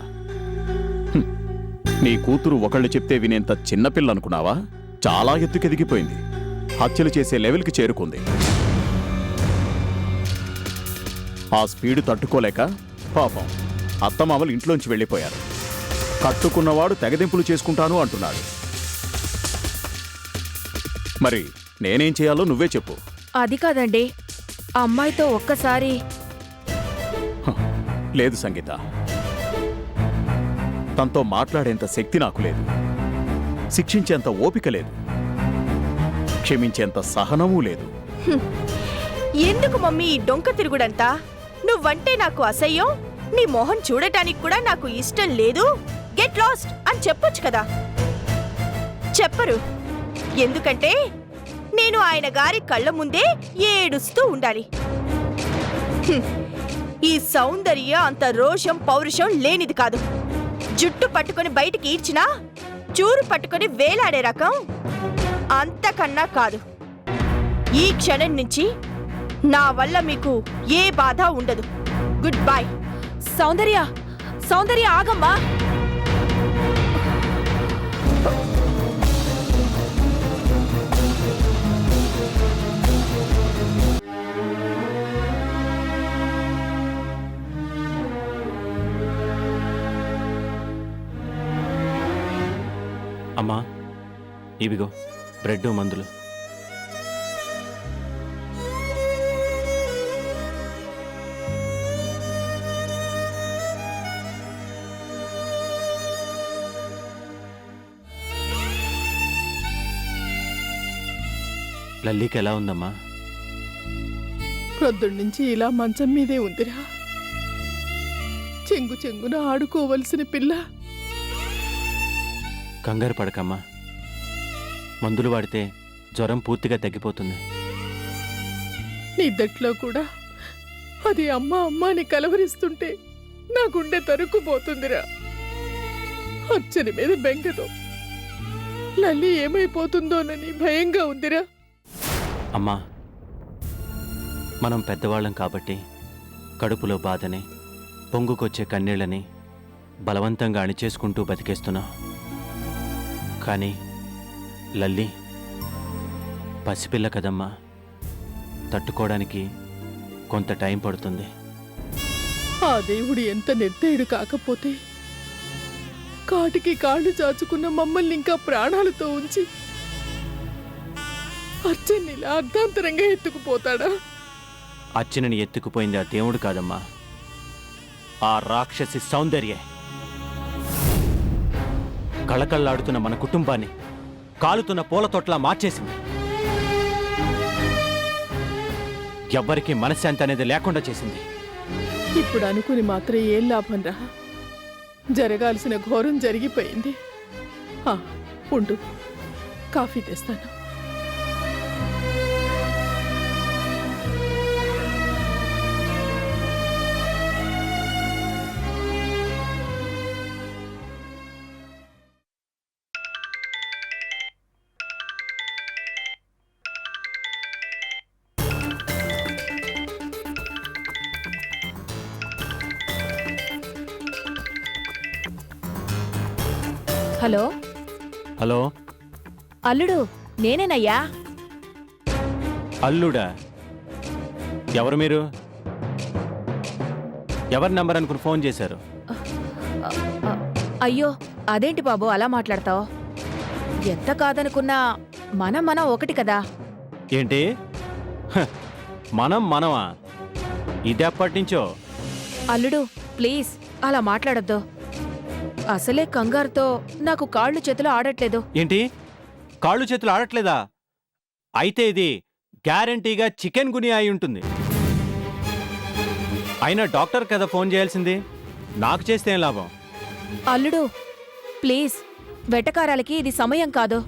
నీ కూతురు ఒకళ్ళు చెప్తే వినేంత చిన్నపిల్ల అనుకున్నావా? చాలా ఎత్తుకెదిగిపోయింది. హత్యలు చేసే లెవెల్కి చేరుకుంది. ఆ స్పీడు తట్టుకోలేక పాపం అత్తమామలు ఇంట్లోంచి వెళ్ళిపోయారు. కట్టుకున్నవాడు తెగదింపులు చేసుకుంటాను అంటున్నాడు. మరి నేనేం చేయాలో నువ్వే చెప్పు.
అది కాదండి, అమ్మాయితో ఒక్కసారి.
లేదు సంగీత, తనతో మాట్లాడేంత శక్తి నాకు లేదు. శిక్షించేంత ఓపిక లేదు. క్షమించేంత సహనమూ లేదు.
ఎందుకు మమ్మీ ఈ డొంక తిరుగుడంతా? నువ్వంటే నాకు అసహ్యం, నీ మొహం చూడటానికి కూడా నాకు ఇష్టం లేదు, గెట్ లాస్ట్ అని చెప్పొచ్చు కదా. చెప్పరు. ఎందుకంటే నేను ఆయన గారి కళ్ళ ముందే ఏడుస్తూ ఉండాలి. ఈ సౌందర్య అంత రోషం పౌరుషం లేనిది కాదు. జుట్టు పట్టుకొని బయటికి ఈడ్చినా చూరు పట్టుకొని వేలాడే రకం అంతకన్నా కాదు. ఈ క్షణం నుంచి నా వల్ల మీకు ఏ బాధ ఉండదు. Good bye.
సౌందర్య, సౌందర్య ఆగమ్మా.
అమ్మా, ఇవిగో బ్రెడ్ మందులు. లల్లీకి ఎలా ఉందమ్మా?
ప్రొద్దున్నుంచి ఇలా మంచం మీదే ఉందిరా. చెంగు చెంగున ఆడుకోవలసిన పిల్ల.
కంగారు పడకమ్మా, మందులు వాడితే జ్వరం పూర్తిగా తగ్గిపోతుంది.
నిద్దట్లో కూడా అది అమ్మ అమ్మ అని కలవరిస్తుంటే నా గుండె తరుక్కుపోతుందిరా. అచ్చని మీద బెంగతో లల్లి ఏమైపోతుందోనని భయంగా ఉందిరా.
అమ్మా, మనం పెద్దవాళ్ళం కాబట్టి కడుపులో బాధని, పొంగుకొచ్చే కన్నీళ్ళని బలవంతంగా అణిచేసుకుంటూ బతికేస్తున్నాం. కానీ లల్లి పసిపిల్ల కదమ్మా, తట్టుకోవడానికి కొంత టైం పడుతుంది.
ఆ దేవుడు ఎంత నిర్దయుడు కాకపోతే కాటికి కాళ్ళు చాచుకున్న మమ్మల్ని ఇంకా ప్రాణాలతో ఉంచి అర్చనిలా అర్ధాంతరంగా ఎత్తుకుపోతాడా?
అర్చనని ఎత్తుకుపోయింది ఆ దేవుడు కాదమ్మా, ఆ రాక్షసి సౌందర్యే. కళకళ్ళాడుతున్న మన కుటుంబాన్ని కాలుతున్న పూల తోటలా మార్చేసింది. ఎవ్వరికీ మనశ్శాంతి అనేది లేకుండా చేసింది.
ఇప్పుడు అనుకుని మాత్రం ఏం లాభం రా. జరగాల్సిన ఘోరం జరిగిపోయింది. ఉండు, కాఫీ తెస్తాను.
హలో
హలో,
అల్లుడు, నేనేనయ్యా.
అల్లుడా? ఎవరు మీరు? ఎవరి నెంబర్ అనుకుని ఫోన్ చేశారు?
అయ్యో అదేంటి బాబు అలా మాట్లాడతావు? ఎంత కాదనుకున్నా మనం ఒకటి కదా.
ఏంటి హ, మనమా? ఇదెప్పటి నుంచో?
అల్లుడు ప్లీజ్ అలా మాట్లాడొద్దు. అసలే కంగారుతో నాకు కాళ్ళు చేతులు ఆడట్లేదు.
ఏంటి కాళ్ళు చేతులు ఆడట్లేదా? అయితే ఇది గ్యారంటీగా చికెన్ గునియా అయి ఉంటుంది. అయినా డాక్టర్ కదా ఫోన్ చేయాల్సింది, నాకు చేస్తే ఏం లాభం?
అల్లుడు ప్లీజ్, వెటకారాలకి ఇది సమయం కాదు.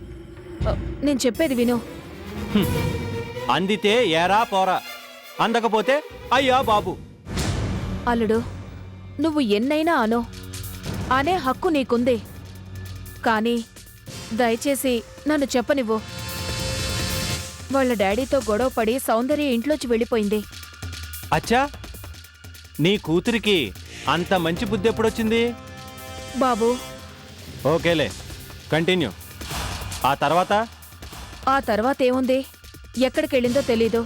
నేను చెప్పేది విను.
అందితే ఏరా పోరా, అందకపోతే అయ్యా బాబు.
అల్లుడు నువ్వు ఎన్నైనా అను, అనే హక్కు నీకుంది. కానీ దయచేసి నన్ను చెప్పనివ్వు. వాళ్ళ డాడీతో గొడవపడి సౌందర్య ఇంట్లోంచి వెళ్ళిపోయింది.
అచ్చా, నీ కూతురికి అంత మంచి బుద్ధి ఎప్పుడొచ్చింది?
బాబు
ఓకేలే, కంటిన్యూ. ఆ తర్వాత
ఏముంది? ఎక్కడికెళ్ళిందో తెలీదు,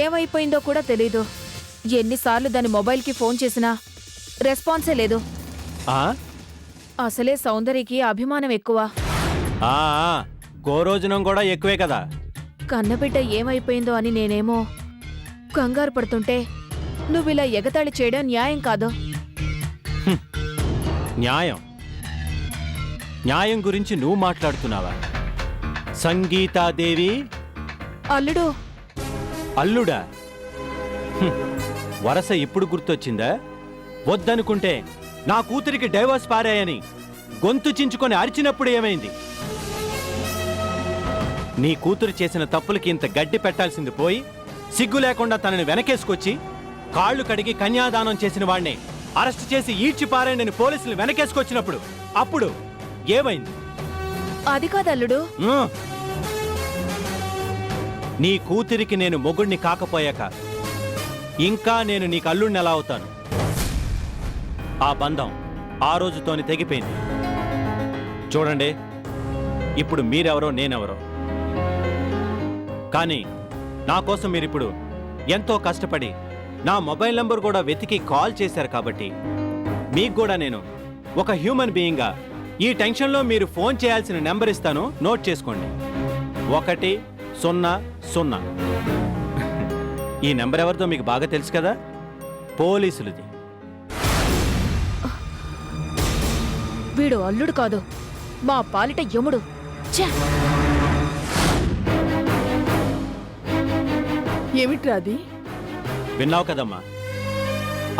ఏమైపోయిందో కూడా తెలీదు. ఎన్నిసార్లు దాని మొబైల్కి ఫోన్ చేసినా రెస్పాన్సే లేదు.
ఆ
అసలే సౌందర్యకి అభిమానం ఎక్కువ.
ఆ, గోరోజనం కూడా ఎక్కువే కదా.
కన్నబిడ్డ ఏమైపోయిందో అని నేనేమో కంగారు పడుతుంటే నువ్విలా ఎగతాళి చేయడం న్యాయం కాదు.
న్యాయం గురించి నువ్వు మాట్లాడుతున్నావా? సంగీతాదేవి
అల్లుడు.
అల్లుడా? వరస ఇప్పుడు గుర్తొచ్చిందా? వద్దనుకుంటే నా కూతురికి డైవర్స్ పారాయని గొంతు చించుకొని అరిచినప్పుడు ఏమైంది? నీ కూతురు చేసిన తప్పులకి ఇంత గడ్డి పెట్టాల్సింది పోయి, సిగ్గు లేకుండా తనని వెనకేసుకొచ్చి కాళ్లు కడిగి కన్యాదానం చేసిన వాణ్ణి అరెస్ట్ చేసి ఈడ్చి పారాయని పోలీసులు వెనకేసుకొచ్చినప్పుడు అప్పుడు ఏమైంది?
అది కాదు అల్లుడు.
నీ కూతురికి నేను మొగుణ్ణి కాకపోయాక ఇంకా నేను నీకు అల్లుడిని ఎలా అవుతాను? ఆ బంధం ఆ రోజుతోని తెగిపోయింది. చూడండి, ఇప్పుడు మీరెవరో నేనెవరో. కానీ నా కోసం మీరిప్పుడు ఎంతో కష్టపడి నా మొబైల్ నంబర్ కూడా వెతికి కాల్ చేశారు కాబట్టి మీకు కూడా నేను ఒక హ్యూమన్ బీయింగ్గా ఈ టెన్షన్లో మీరు ఫోన్ చేయాల్సిన నెంబర్ ఇస్తాను, నోట్ చేసుకోండి. 100. ఈ నెంబర్ ఎవరిదో మీకు బాగా తెలుసు కదా, పోలీసులది.
వీడు అల్లుడు కాదు, మా పాలిట యముడు. ఛే!
ఏమిట్రా అది?
విన్నావు కదమ్మా,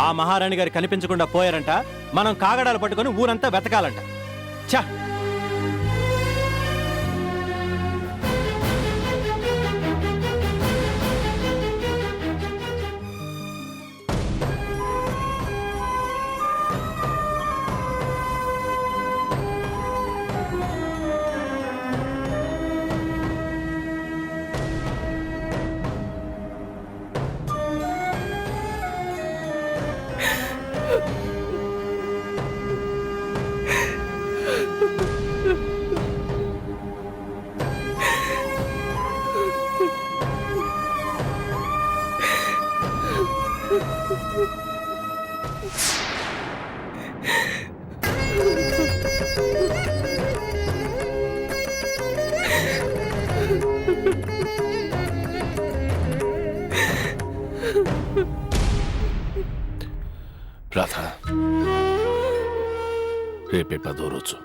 ఆ మహారాణి గారు కనిపించకుండా పోయారంట. మనం కాగడాలు పట్టుకొని ఊరంతా వెతకాలంట. ఛా!
రాధ, రేపే 10వ రోజు.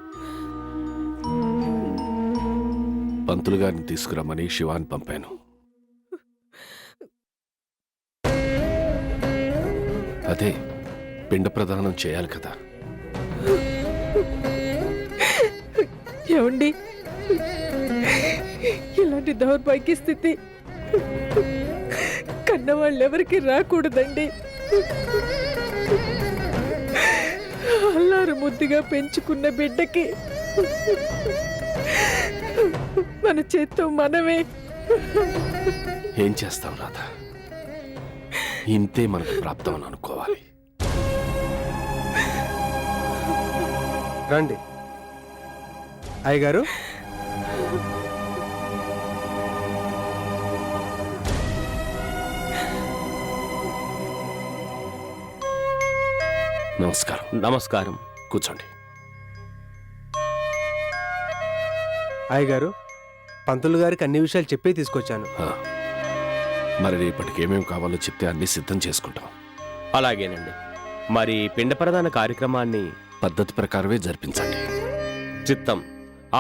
పంతులు గారిని తీసుకురమ్మని శివాన్ని పంపాను. అదే పిండ ప్రదానం చేయాలి కదా.
ఏమండి, ఇలాంటి దౌర్భాగ్య స్థితి కన్నవాళ్ళెవరికి రాకూడదండి. అల్లారు ముద్దుగా పెంచుకున్న బిడ్డకి మన చేత్తో మనమే.
ఏం చేస్తాం రాధా, ఇంతే మనకు ప్రాప్తం అని అనుకోవాలి.
రండి అయ్యగారు.
నమస్కారం.
నమస్కారం.
కూర్చోండి.
అయ్యగారు, పంతులు గారికి అన్ని విషయాలు చెప్పే తీసుకొచ్చాను.
మరి రేపటికి ఏమేం కావాలో చెప్తే అన్ని సిద్ధం చేసుకుంటాం.
అలాగేనండి. మరి పిండ ప్రధాన కార్యక్రమాన్ని
పద్ధతి ప్రకారమే జరిపించండి.
చిత్తం.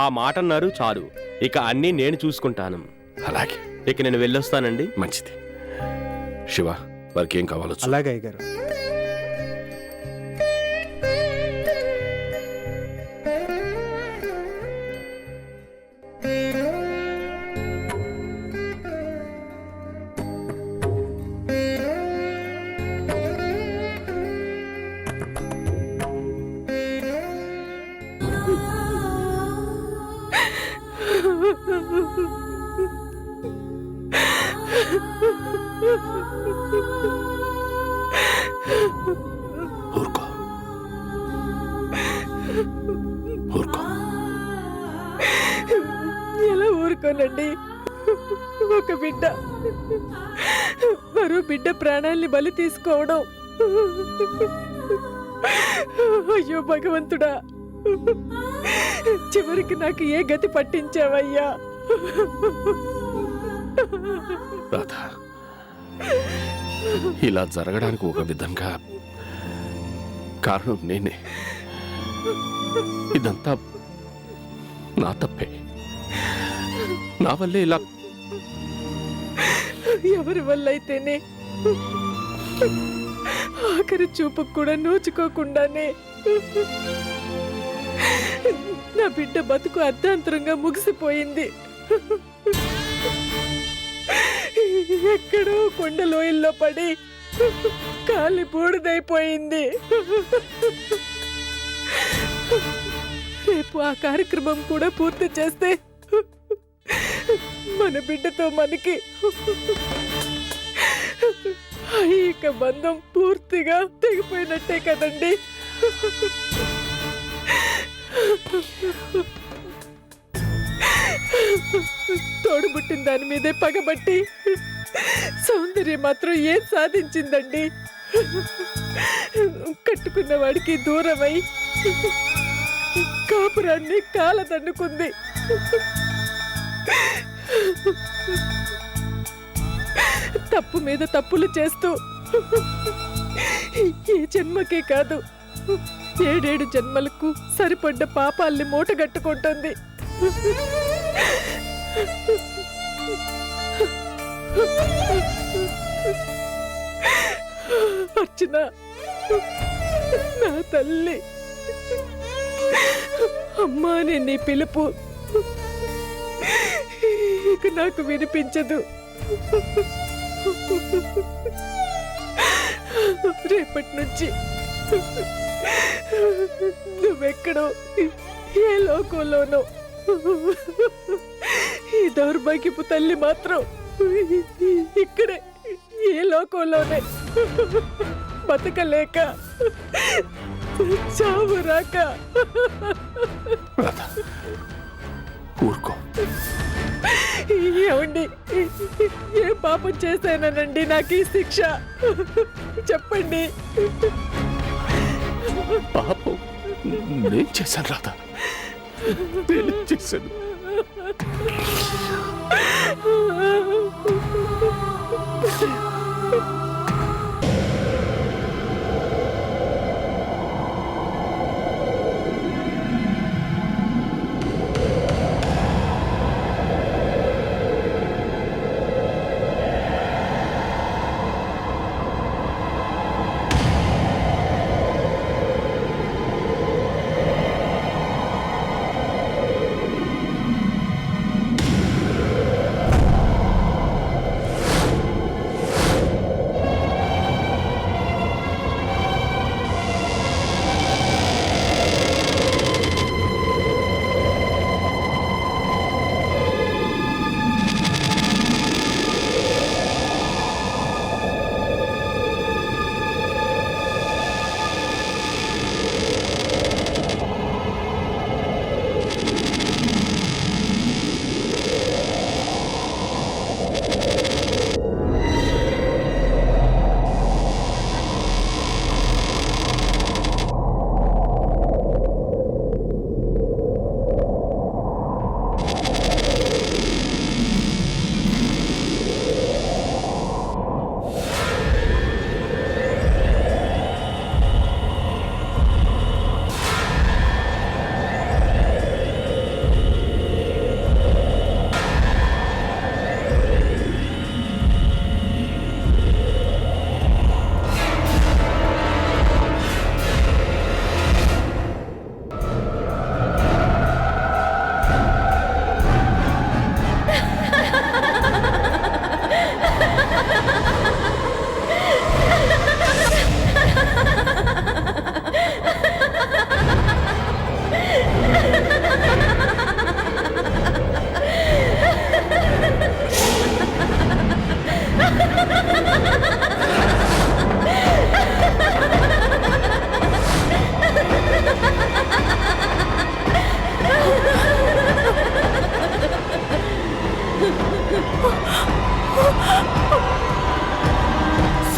ఆ మాట అన్నారు చాలు. ఇక అన్నీ నేను చూసుకుంటాను.
అలాగే.
ఇక నేను వెళ్ళొస్తానండి.
మంచిది. శివ, వారికి ఏం కావాలో చూడు.
అలాగే అయ్యగారు.
ఊరుకో, ఊరుకో.
ఎలా ఊరుకోనండి? ఒక బిడ్డ మరో బిడ్డ ప్రాణాల్ని బలి తీసుకోవడం. అయ్యో భగవంతుడా, చివరికి నాకు ఏ గతి పట్టించావయ్యా?
రాధా, ఇలా జరగడానికి ఒక విధంగా కారణం నేనే. ఇదంతా నా తప్పే. నా వల్లే ఇలా.
ఎవరి వల్ల అయితేనే? ఆఖరి చూపుకు కూడా నోచుకోకుండానే నా బిడ్డ బతుకు అర్ధాంతరంగా ముగిసిపోయింది. ఎక్కడో కొండ లోయల్లో పడి కాలి బూడిదైపోయింది. రేపు ఆ కార్యక్రమం కూడా పూర్తి చేస్తే మన బిడ్డతో మనకి ఐక బంధం పూర్తిగా తెగిపోయినట్టే కదండి. తోడుబుట్టిన దాని మీదే పగబట్టి సౌందర్యం మాత్రం ఏం సాధించిందండి? కట్టుకున్న వాడికి దూరమై కాపురాన్ని కాలదన్నుకుంది. తప్పు మీద తప్పులు చేస్తూ ఈ జన్మకే కాదు 7 జన్మలకు సరిపడ్డ పాపాల్ని మూటగట్టుకుంటుంది. అర్చన, నా తల్లి, అమ్మా అని నీ పిలుపు ఇక నాకు వినిపించదు. రేపటి నుంచి నువ్వెక్కడో ఏ లోకంలోనో, ఈ దౌర్భాగ్యపు తల్లి మాత్రం ఇక్కడే ఏ లోకంలోనే బతకలేక చావు రాక.
ఊరుకో.
ఏమండి, ఏ పాపం చేశానండి నాకు ఈ శిక్ష? చెప్పండి.
పాపం నేను చేశాను రాధా, నేను చేశాను.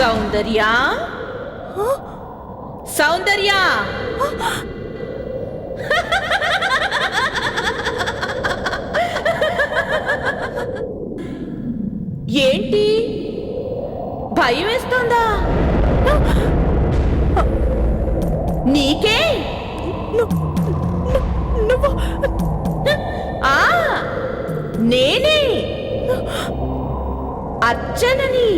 సౌందర్య సౌందర్య ఏంటి భయం వేస్తోందా? నీకే నువ్వు నేనే అర్చనని.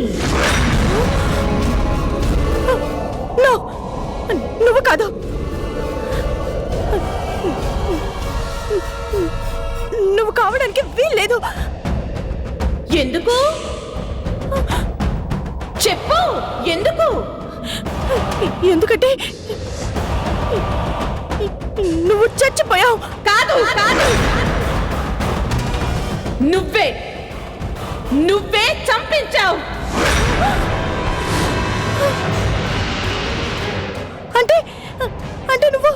నువ్వు కాదు, నువ్వు కావడానికి వీల్లేదు. ఎందుకు చెప్పు, ఎందుకు? ఎందుకంటే నువ్వు చచ్చిపోయావు. కాదు కాదు, నువ్వే నువ్వే చంపించావు. అంటే అంటే నువ్వు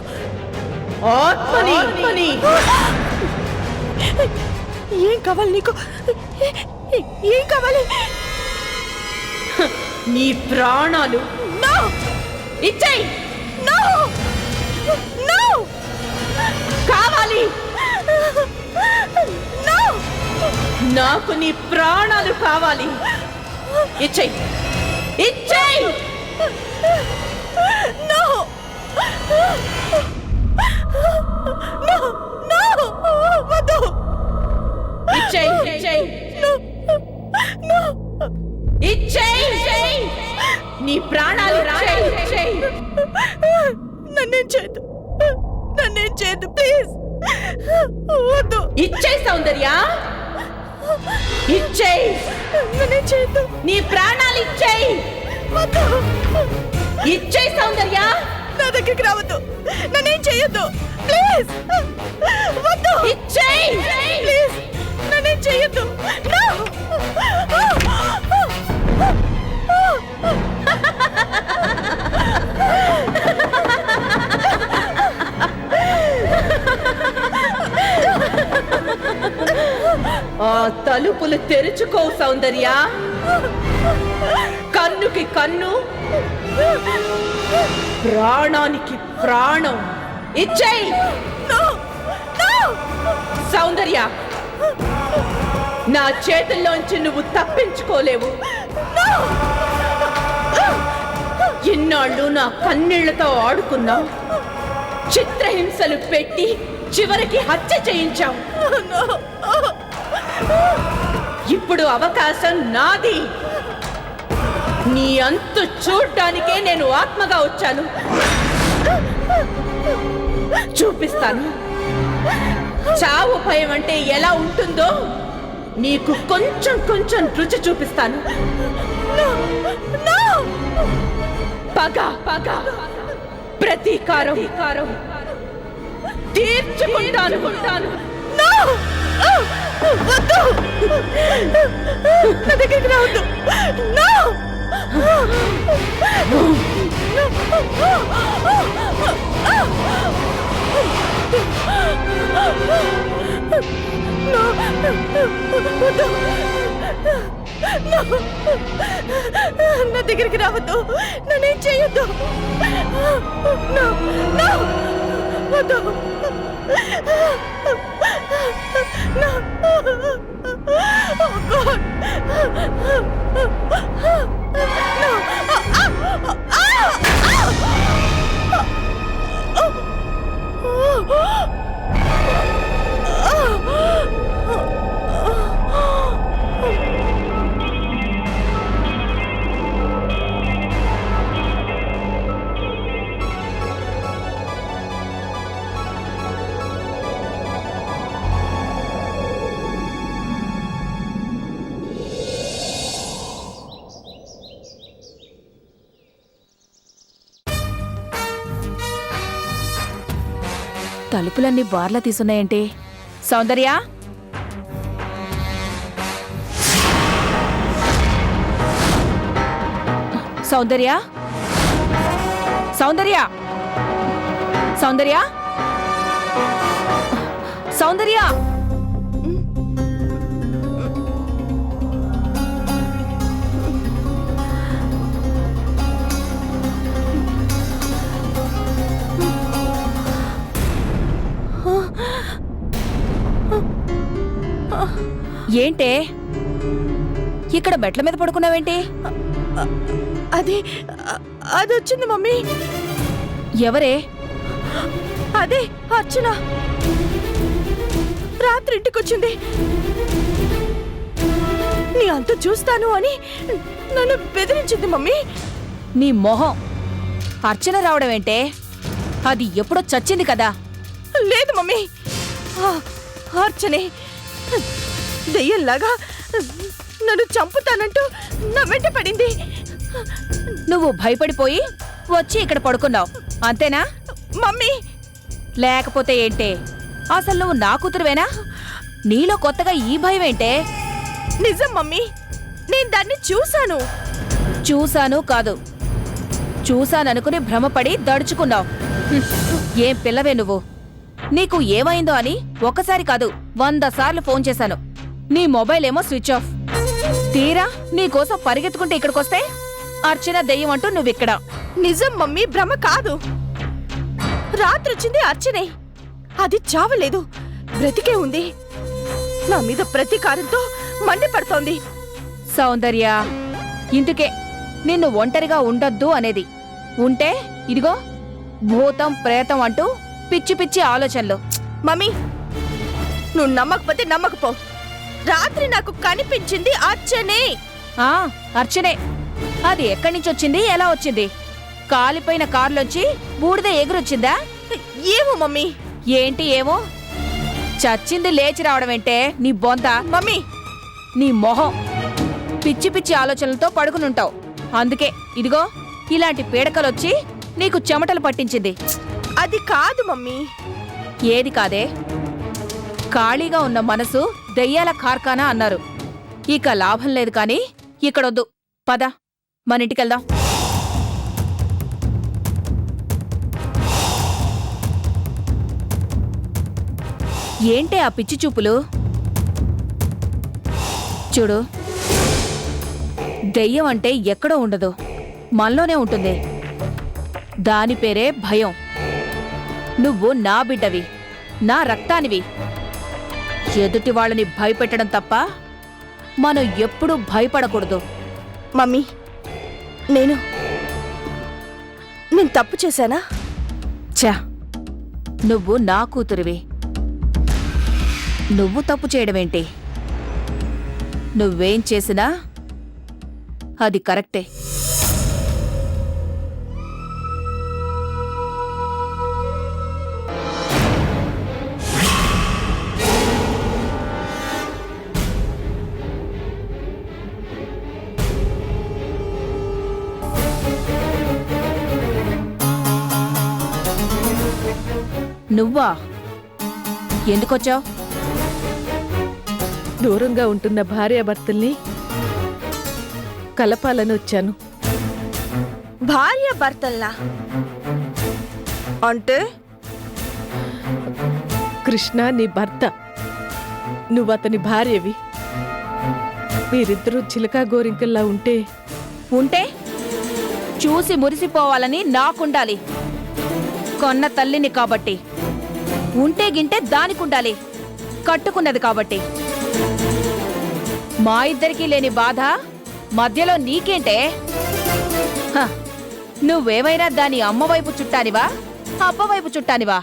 ఆత్మని. ఏం కావాలి నీకు? ఏం కావాలి? నీ ప్రాణాలు ఇచ్చేయ్. కావాలి. నాకు నీ ప్రాణాలు కావాలి. ఇచ్చేయ్, ఇచ్చేయ్. వద్దు. ఇచ్చేయ్, ఇచ్చేయ్. నీ ప్రాణాలు ఇచ్చేయ్. నన్నేం చేయదు ప్లీజ్. వద్దు. ఇచ్చేయ్ సౌందర్య, ఇచ్చేయ్. నన్నేం చేయదు. నీ ప్రాణాలు ఇచ్చేయ్. వద్దు. ఇచ్చేయ్ సౌందర్య. నా దగ్గరికి రావద్దు. నన్నేం చేయొద్దు ప్లీజ్. వద్దు. ఇచ్చేయ్ ప్లీజ్. నన్నేం చేయొద్దు. ఆ తలుపులు తెరుచుకో సౌందర్య. కన్నుకి కన్ను, ప్రాణానికి ప్రాణం. ఇచ్చేయ్ సౌందర్య. నా చేతుల్లోంచి నువ్వు తప్పించుకోలేవు. ఇన్నాళ్ళు నా కన్నీళ్లతో ఆడుకున్నావు, చిత్రహింసలు పెట్టి చివరికి హత్య చేయించావు. ఇప్పుడు అవకాశం నాది. నీ అంతు చూడ్డానికే నేను ఆత్మగా వచ్చాను. చూపిస్తాను. చావు భయం అంటే ఎలా ఉంటుందో నీకు కొంచెం కొంచెం రుచి చూపిస్తాను. పగ పగ, ప్రతీకారం తీర్చుకుంటాను. వద్దు. నా దగ్గరికి రావద్దు. నా దగ్గరికి రావద్దు. నన్నేం చేయొద్దు. వద్దు.
తలుపులన్నీ బార్లా తీసున్నాయంటే. సౌందర్య, సౌందర్య, సౌందర్య, సౌందర్య, సౌందర్య. ఏంటే ఇక్కడ మెట్ల మీద పడుకున్నావేంటి?
అది అది వచ్చింది మమ్మీ.
ఎవరే?
అదే అర్చన రాత్రి ఇంటికొచ్చింది. నీ అంత చూస్తాను అని నన్ను బెదిరించింది మమ్మీ.
నీ మొహం. అర్చన రావడం ఏంటే? అది ఎప్పుడో చచ్చింది కదా.
లేదు మమ్మీ, అర్చనే దెయ్యంలాగా నన్ను చంపుతానంటూ నా వెంట పడింది.
నువ్వు భయపడిపోయి వచ్చి ఇక్కడ పడుకున్నావు అంతేనా
మమ్మీ?
లేకపోతే ఏంటే? అసలు నువ్వు నా కూతురువేనా? నీలో కొత్తగా ఈ భయం ఏంటే?
నిజం మమ్మీ, నేను దాన్ని చూశాను.
చూశాను కాదు, చూశాననుకుని భ్రమపడి దడుచుకున్నావు. ఏం పిల్లవే నువ్వు? నీకు ఏమైందో అని ఒకసారి కాదు 100 సార్లు ఫోన్ చేశాను. నీ మొబైల్ ఏమో స్విచ్ ఆఫ్. తీరా నీకోసం పరిగెత్తుకుంటే ఇక్కడికొస్తే అర్చన దెయ్యం అంటూ నువ్విక్కడ.
నిజం మమ్మీ, భ్రమ కాదు. రాత్రొచ్చింది అర్చనే. అది చావలేదు, బ్రతికే ఉంది. నా మీద ప్రతీకారంతో మండిపడుతోంది.
సౌందర్య, ఇందుకే నిన్ను ఒంటరిగా ఉండొద్దు అనేది. ఉంటే ఇదిగో భూతం ప్రేతం అంటూ పిచ్చి పిచ్చి ఆలోచనలు.
మమ్మీ, నువ్వు నమ్మకపోతే నమ్మకపో. రాత్రి నాకు కనిపించింది అర్చనే.
అర్చనే. అది ఎక్కడి నుంచి వచ్చింది, ఎలా వచ్చింది? కాలిపోయిన కారులోంచి బూడిద ఎగురొచ్చిందా?
ఏమో మమ్మీ.
ఏంటి ఏమో? చచ్చింది లేచి రావడమేంటే నీ బొంత?
మమ్మీ,
నీ మొహం. పిచ్చి పిచ్చి ఆలోచనలతో పడుకునుంటావు. అందుకే ఇదిగో ఇలాంటి పీడకలొచ్చి నీకు చెమటలు పట్టించింది.
అది కాదు మమ్మీ.
ఏది కాదే? ఖాళీగా ఉన్న మనసు దెయ్యాల కార్ఖానా అన్నారు. ఇక లాభం లేదు కాని ఇక్కడొద్దు. పద, మన ఇంటికెళ్దాం. ఏంటే ఆ పిచ్చి చూపులు? చూడు, దెయ్యం అంటే ఎక్కడో ఉండదు, మనలోనే ఉంటుంది. దాని పేరే భయం. నువ్వు నా బిడ్డవి, నా రక్తానివి. ఎదుటి వాళ్ళని భయపెట్టడం తప్ప మనం ఎప్పుడూ భయపడకూడదు.
మమ్మీ, నేను తప్పు చేశానా?
ఛా, నువ్వు నా కూతురివి. నువ్వు తప్పు చేయడమేంటి? నువ్వేం చేసినా అది కరెక్టే. నువ్వా? ఎందుకొచ్చావు?
దూరంగా ఉంటున్న భార్యాభర్తల్ని కలపాలని వచ్చాను.
భార్యాభర్తల్లా అంటే?
కృష్ణ నీ భర్త, నువ్వు అతని భార్యవి. మీరిద్దరూ చిలకా గోరింకల్లా
ఉంటే చూసి మురిసిపోవాలని నాకుండాలి. కొన్న తల్లిని కాబట్టి. ఉంటే గింటే దానికుండాలి, కట్టుకున్నది కాబట్టి. మా ఇద్దరికీ లేని బాధ మధ్యలో నీకేంటే? నువ్వేమైనా దాని అమ్మవైపు చుట్టానివా, అబ్బవైపు చుట్టానివా?